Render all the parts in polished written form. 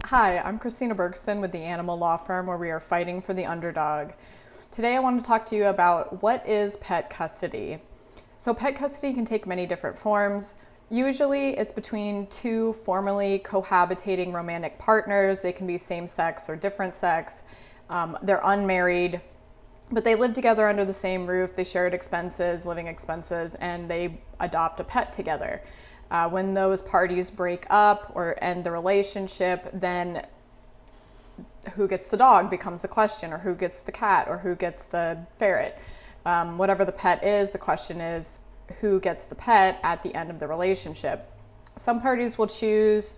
Hi, I'm Kristina Bergsten with the Animal Law Firm, where we are fighting for the underdog. Today I want to talk to you about what is pet custody. So pet custody can take many different forms. Usually it's between two formerly cohabitating romantic partners. They can be same sex or different sex. They're unmarried, but they live together under the same roof. They shared expenses, living expenses, and they adopt a pet together. When those parties break up or end the relationship, then who gets the dog becomes the question, or who gets the cat, or who gets the ferret. Whatever the pet is, the question is who gets the pet at the end of the relationship. Some parties will choose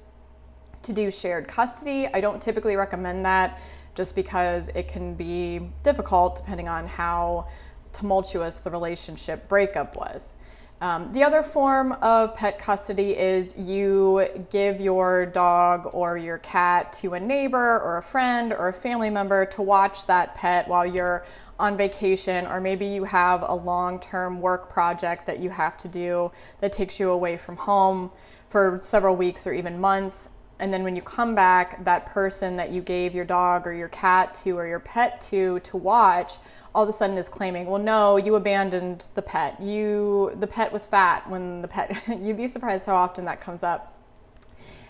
to do shared custody. I don't typically recommend that just because it can be difficult depending on how tumultuous the relationship breakup was. The other form of pet custody is you give your dog or your cat to a neighbor or a friend or a family member to watch that pet while you're on vacation, or maybe you have a long-term work project that you have to do that takes you away from home for several weeks or even months. And then when you come back, that person that you gave your dog or your cat to or your pet to watch all of a sudden is claiming, well, no, you abandoned the pet. The pet was fat when the pet, you'd be surprised how often that comes up.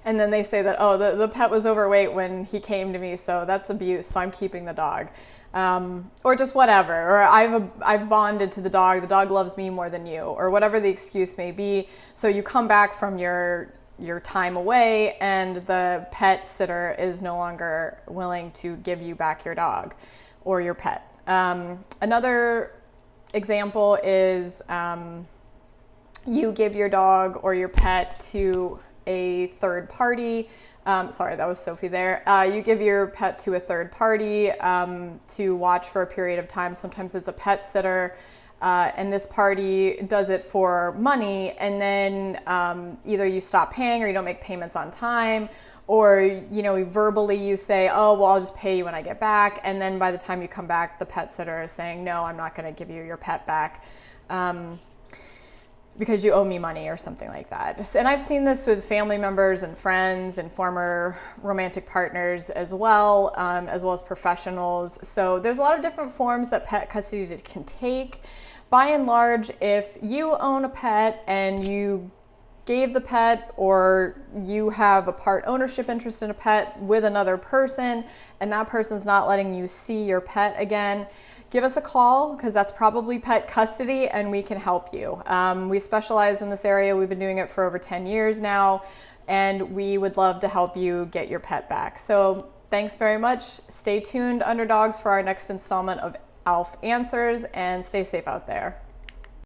And then they say that, oh, the pet was overweight when he came to me, so that's abuse, so I'm keeping the dog. Or just whatever, or I've bonded to the dog loves me more than you, or whatever the excuse may be. So you come back from your time away and the pet sitter is no longer willing to give you back your dog or your pet. Another example is you give your dog or your pet to a third party. Sorry, that was Sophie there. You give your pet to a third party to watch for a period of time. Sometimes it's a pet sitter. And this party does it for money, and then either you stop paying or you don't make payments on time, or verbally you say, oh, well, I'll just pay you when I get back, and then by the time you come back, the pet sitter is saying, no, I'm not going to give you your pet back because you owe me money or something like that. And I've seen this with family members and friends and former romantic partners as well as professionals. So there's a lot of different forms that pet custody can take. By and large, if you own a pet and you gave the pet, or you have a part ownership interest in a pet with another person and that person's not letting you see your pet again, give us a call, because that's probably pet custody and we can help you. We specialize in this area. We've been doing it for over 10 years now, and we would love to help you get your pet back. So thanks very much. Stay tuned, underdogs, for our next installment of ALF Answers, and stay safe out there.